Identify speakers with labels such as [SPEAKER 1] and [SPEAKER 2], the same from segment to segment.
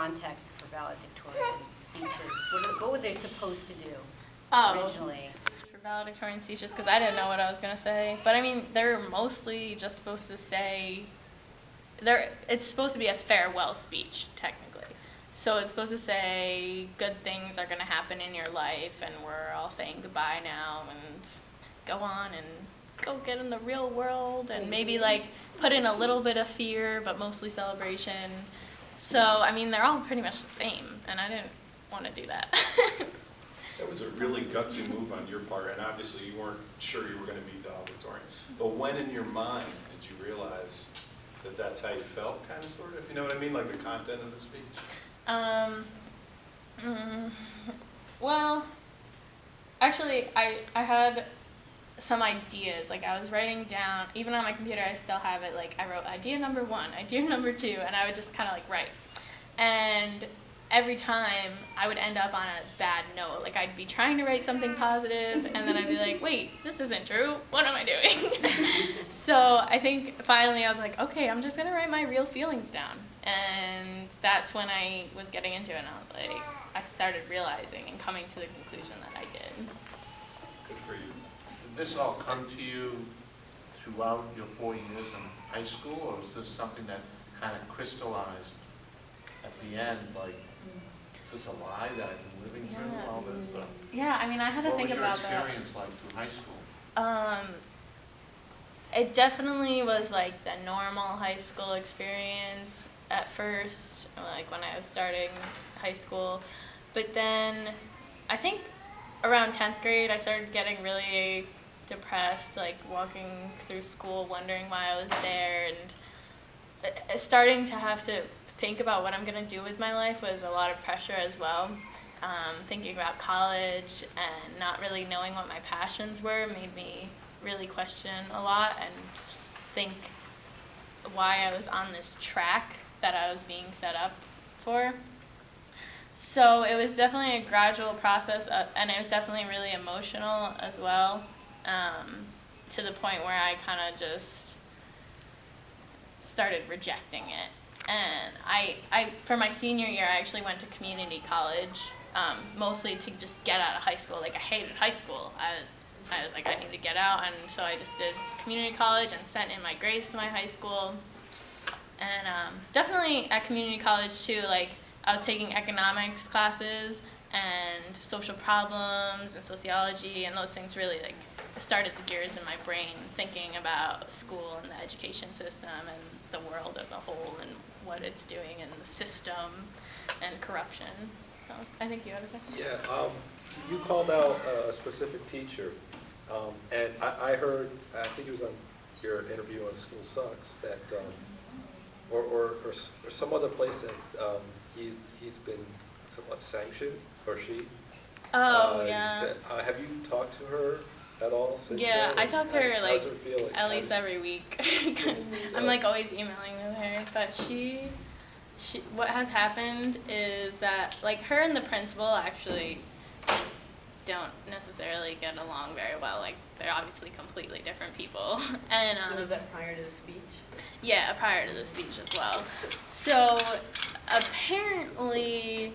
[SPEAKER 1] context for valedictorian speeches? What were they supposed to do originally?
[SPEAKER 2] For valedictorian speeches, because I didn't know what I was going to say. But I mean, they're mostly just supposed to say, it's supposed to be a farewell speech, technically. So it's supposed to say good things are going to happen in your life, and we're all saying goodbye now, and go on and go get in the real world, and maybe like put in a little bit of fear, but mostly celebration. So, I mean, they're all pretty much the same, and I didn't want to do that.
[SPEAKER 3] That was a really gutsy move on your part, and obviously you weren't sure you were going to be valedictorian. But when in your mind did you realize that that's how you felt, kind of, sort of? You know what I mean? Like the content of the speech?
[SPEAKER 2] Well, actually, I had some ideas. Like, I was writing down, even on my computer, I still have it. Like, I wrote idea number 1, idea number 2, and I would just kind of like write. And every time I would end up on a bad note. Like, I'd be trying to write something positive, and then I'd be like, wait, this isn't true. What am I doing? So I think finally I was like, okay, I'm just going to write my real feelings down. And that's when I was getting into it, and I was like, I started realizing and coming to the conclusion that I did.
[SPEAKER 3] Good for you.
[SPEAKER 4] Did this all come to you throughout your 4 years in high school, or is this something that kind of crystallized at the end, like, is this a lie that I've been living through all this?
[SPEAKER 2] Yeah, I mean, I had to think about that.
[SPEAKER 4] What was your experience like through high school?
[SPEAKER 2] It definitely was like the normal high school experience at first, like when I was starting high school. But then I think around 10th grade, I started getting really depressed, like walking through school, wondering why I was there, and starting to have to think about what I'm going to do with my life was a lot of pressure as well. Thinking about college and not really knowing what my passions were made me really question a lot and think why I was on this track that I was being set up for. So it was definitely a gradual process, and it was definitely really emotional as well, to the point where I kind of just started rejecting it. And I for my senior year, I actually went to community college, mostly to just get out of high school. Like, I hated high school. I was like, I need to get out, and so I just did community college and sent in my grades to my high school. And definitely at community college too, like, I was taking economics classes and social problems and sociology, and those things really like started the gears in my brain thinking about school and the education system and the world as a whole and what it's doing and the system and corruption. So I think you had a question.
[SPEAKER 5] Yeah, you called out a specific teacher, and I heard, I think it was on your interview on School Sucks, that, or some other place that he's been somewhat sanctioned, or she.
[SPEAKER 2] Oh, yeah.
[SPEAKER 5] Have you talked to her at all since
[SPEAKER 2] Yeah,
[SPEAKER 5] then?
[SPEAKER 2] I talk to her like
[SPEAKER 5] feeling?
[SPEAKER 2] at least every week. I'm like always emailing with her, but she what has happened is that like her and the principal actually don't necessarily get along very well. Like, they're obviously completely different people. And
[SPEAKER 1] Was that prior to the speech?
[SPEAKER 2] yeah, prior to the speech as well. So apparently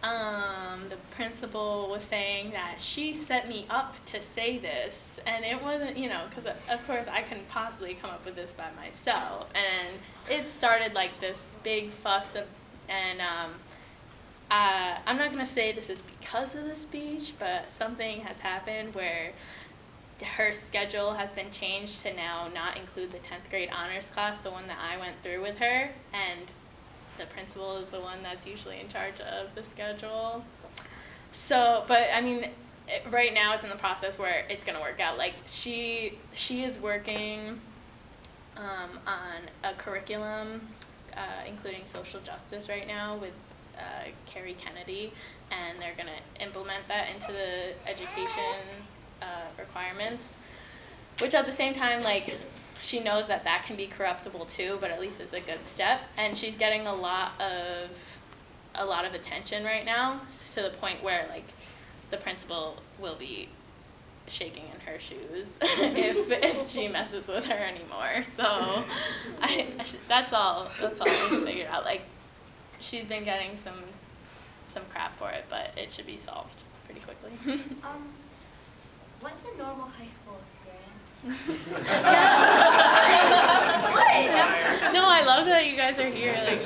[SPEAKER 2] the principal was saying that she set me up to say this, and it wasn't, you know, because of course I couldn't possibly come up with this by myself, and it started like this big fuss of, and I'm not going to say this is because of the speech, but something has happened where her schedule has been changed to now not include the 10th grade honors class, the one that I went through with her, and the principal is the one that's usually in charge of the schedule. So, but I mean, right now it's in the process where it's going to work out. Like, she is working on a curriculum, including social justice right now with Carrie Kennedy, and they're going to implement that into the education requirements, which at the same time, like, she knows that that can be corruptible too, but at least it's a good step, and she's getting a lot of attention right now, to the point where like the principal will be shaking in her shoes if she messes with her anymore. So that's all we figured out. Like, she's been getting some crap for it, but it should be solved pretty quickly.
[SPEAKER 6] What's a normal high school experience?
[SPEAKER 2] What? No, I love that you guys are here. Like,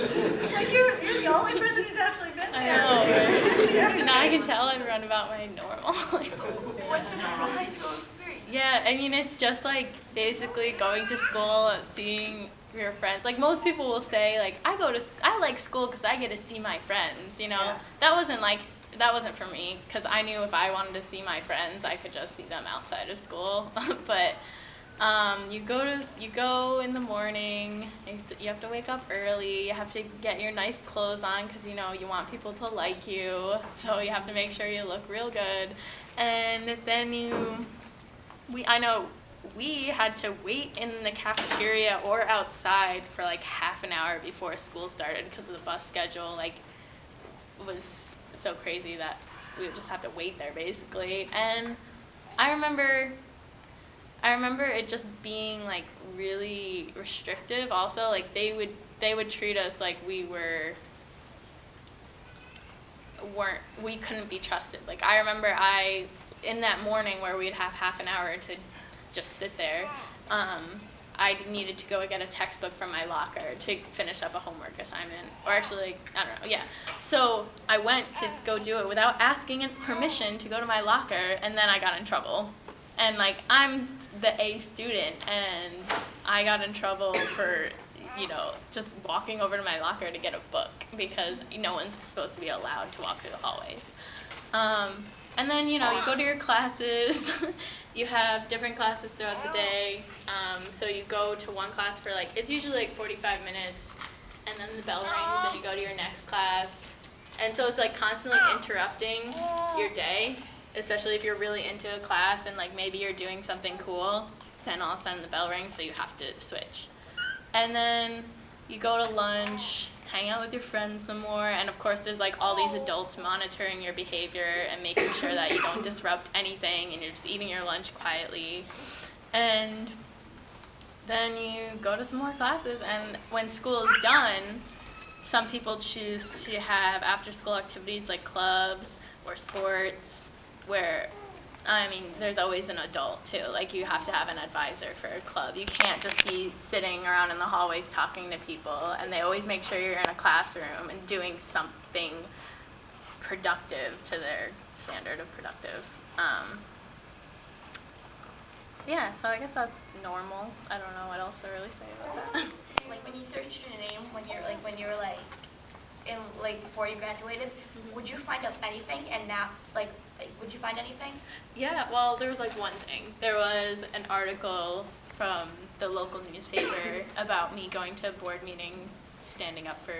[SPEAKER 6] You're the only person who's actually been
[SPEAKER 2] I
[SPEAKER 6] there.
[SPEAKER 2] know. So now I can tell everyone about my normal high school experience.
[SPEAKER 6] What's a normal high school experience?
[SPEAKER 2] Yeah, I mean, it's just like basically going to school, seeing your friends. Like most people will say, like, I like school because I get to see my friends. You know,
[SPEAKER 1] Yeah.
[SPEAKER 2] that wasn't for me because I knew if I wanted to see my friends, I could just see them outside of school. But you go in the morning. You have to wake up early. You have to get your nice clothes on because you know you want people to like you. So you have to make sure you look real good, and then we had to wait in the cafeteria or outside for like half an hour before school started because of the bus schedule. Like, was so crazy that we would just have to wait there basically. And I remember it just being like really restrictive. Also, like they would treat us like we couldn't be trusted. Like I remember in that morning where we'd have half an hour to just sit there, I needed to go get a textbook from my locker to finish up a homework assignment. Or actually, like, I don't know, yeah. So I went to go do it without asking permission to go to my locker, and then I got in trouble. And like, I'm the A student, and I got in trouble for, just walking over to my locker to get a book because no one's supposed to be allowed to walk through the hallways. And then, you go to your classes. You have different classes throughout the day. So you go to one class for it's usually like 45 minutes, and then the bell rings and you go to your next class. And so it's like constantly interrupting your day, especially if you're really into a class and like maybe you're doing something cool, then all of a sudden the bell rings, so you have to switch. And then you go to lunch, hang out with your friends some more, and of course there's like all these adults monitoring your behavior and making sure that you don't disrupt anything and you're just eating your lunch quietly. And then you go to some more classes, and when school is done, some people choose to have after school activities like clubs or sports where, there's always an adult too. Like you have to have an advisor for a club. You can't just be sitting around in the hallways talking to people, and they always make sure you're in a classroom and doing something productive to their standard of productive. Yeah, so I guess that's normal. I don't know what else to really say about that.
[SPEAKER 6] Like when you searched your name, when you were before you graduated, would you find out anything? And now, would you find anything?
[SPEAKER 2] Yeah, well, there was one thing. There was an article from the local newspaper about me going to a board meeting, standing up for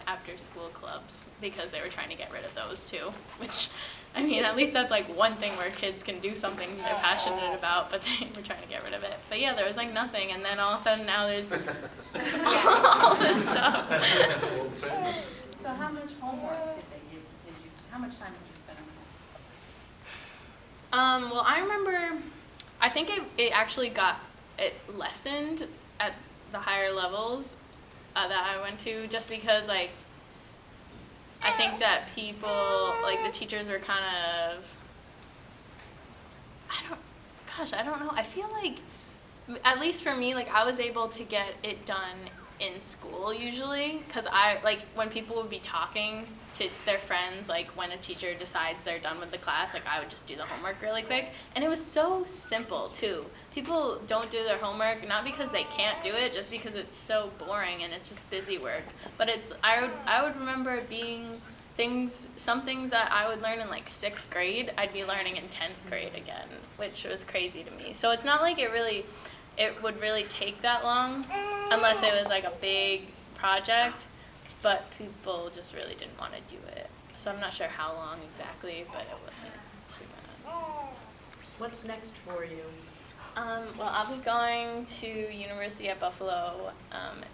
[SPEAKER 2] after-school clubs because they were trying to get rid of those too. Which, at least that's one thing where kids can do something they're passionate about, but they were trying to get rid of it. But yeah, there was nothing, and then all of a sudden now there's all this stuff.
[SPEAKER 1] So how much homework did they give? How much time did you spend on that?
[SPEAKER 2] Well, I remember, I think it actually got lessened at the higher levels that I went to, just because I think that people, the teachers were kind of, I don't know. I feel like, at least for me, I was able to get it done in school usually, because when people would be talking to their friends, when a teacher decides they're done with the class, I would just do the homework really quick. And it was so simple too. People don't do their homework not because they can't do it, just because it's so boring and it's just busy work. But I would remember it being some things that I would learn in 6th grade, I'd be learning in 10th grade again, which was crazy to me. So it's not like it would really take that long unless it was a big project, but people just really didn't want to do it. So I'm not sure how long exactly, but it wasn't too bad.
[SPEAKER 1] What's next for you?
[SPEAKER 2] Well, I'll be going to University at Buffalo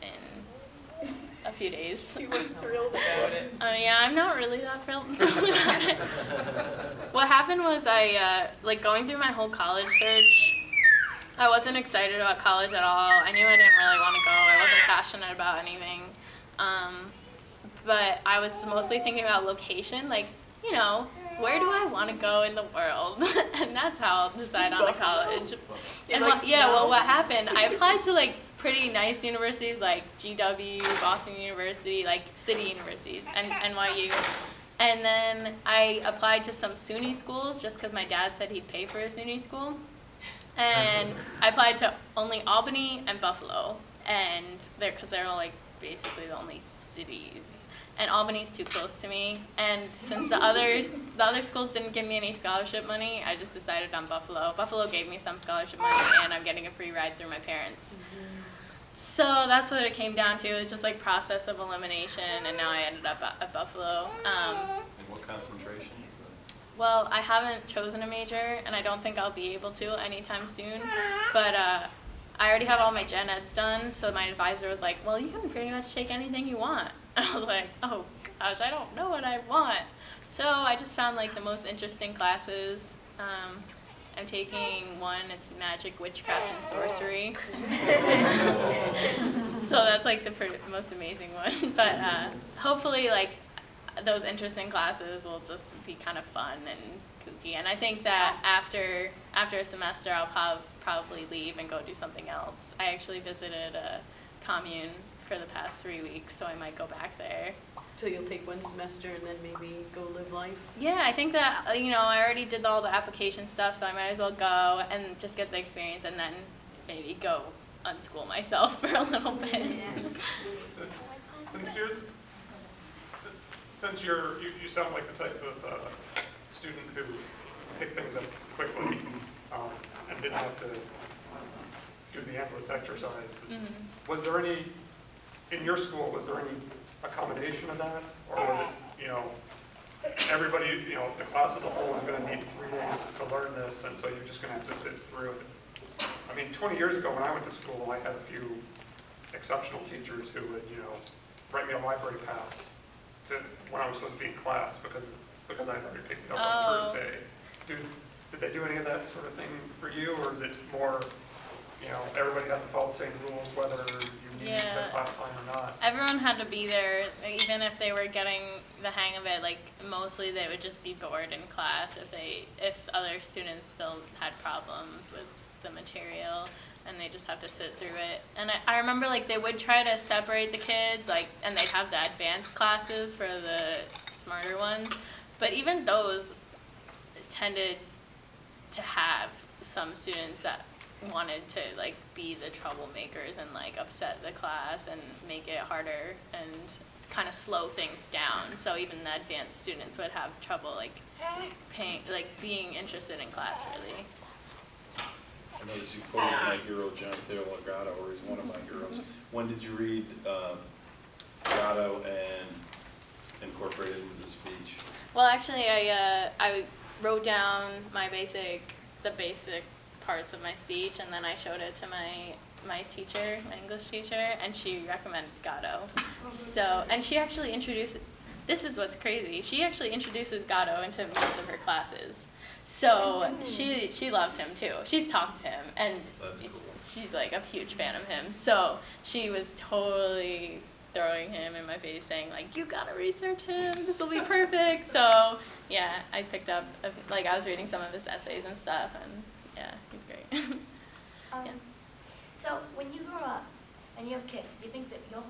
[SPEAKER 2] in a few days.
[SPEAKER 1] You were thrilled about it.
[SPEAKER 2] Yeah, I'm not really that thrilled about it. What happened was going through my whole college search, I wasn't excited about college at all. I knew I didn't really want to go. I wasn't passionate about anything. but I was mostly thinking about location, like, you know, where do I want to go in the world? And that's how I'll decide on the college. And what happened, I applied to like pretty nice universities like GW, Boston University, like city universities, and NYU. And then I applied to some SUNY schools just because my dad said he'd pay for a SUNY school. And I applied to only Albany and Buffalo, and because they're like basically the only cities. And Albany's too close to me. And since the other schools didn't give me any scholarship money, I just decided on Buffalo. Buffalo gave me some scholarship money, and I'm getting a free ride through my parents. So that's what it came down to. It was just like process of elimination, and now I ended up at Buffalo.
[SPEAKER 3] And what concentration is that?
[SPEAKER 2] Well, I haven't chosen a major, and I don't think I'll be able to anytime soon. But I already have all my gen eds done, so my advisor was like, well, you can pretty much take anything you want. And I was like, oh gosh, I don't know what I want. So I just found like the most interesting classes. I'm taking one, it's magic, witchcraft, and sorcery. So that's like the most amazing one. But hopefully like those interesting classes will just be kind of fun and kooky. And I think that after a semester, I'll probably leave and go do something else. I actually visited a commune for the past 3 weeks, so I might go back there.
[SPEAKER 7] So you'll take one semester and then maybe go live life?
[SPEAKER 2] Yeah, I think that, you know, I already did all the application stuff, so I might as well go and just get the experience and then maybe go unschool myself for a little bit.
[SPEAKER 8] Since you sound like the type of student who picked things up quickly and didn't have to do the endless exercises, was there any, in your school, was there any accommodation of that? Or was it, you know, everybody, you know, the class as a whole is going to need 3 days to learn this, and so you're just going to have to sit through it? I mean, 20 years ago when I went to school, I had a few exceptional teachers who would, you know, write me a library pass to when I was supposed to be in class because I had already picked it up on the first day. Did they do any of that sort of thing for you, or is it more, you know, everybody has to follow the same rules whether you need the class time or not?
[SPEAKER 2] Everyone had to be there, even if they were getting the hang of it. Like mostly they would just be bored in class if other students still had problems with the material, and they just have to sit through it. And I remember like they would try to separate the kids, like, and they'd have the advanced classes for the smarter ones, but even those tended to have some students that wanted to like be the troublemakers and like upset the class and make it harder and kind of slow things down. So even the advanced students would have trouble like being interested in class really.
[SPEAKER 3] I noticed you quoted my hero, John Taylor Gatto, or he's one of my heroes. When did you read Gatto and incorporate it into the speech?
[SPEAKER 2] Well, actually, I wrote down the basic parts of my speech, and then I showed it to my teacher, my English teacher, and she recommended Gatto. So, and she actually this is what's crazy, she actually introduces Gatto into most of her classes. So she loves him too. She's talked to him, and
[SPEAKER 3] That's cool.
[SPEAKER 2] She's like a huge fan of him. So she was totally throwing him in my face, saying like, "You gotta research him. This will be perfect." So yeah, I picked up like I was reading some of his essays and stuff, and yeah, he's great. Yeah.
[SPEAKER 6] So when you grow up and you have kids, do you think you'll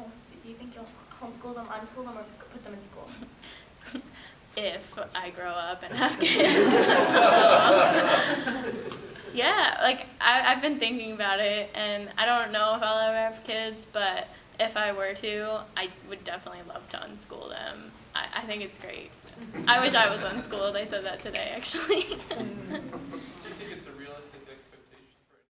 [SPEAKER 6] homeschool them, unschool them, or put them in school?
[SPEAKER 2] If I grow up and have kids. Yeah, like I've been thinking about it, and I don't know if I'll ever have kids, but if I were to, I would definitely love to unschool them. I think it's great. I wish I was unschooled. I said that today, actually.
[SPEAKER 9] Do you think it's a realistic expectation?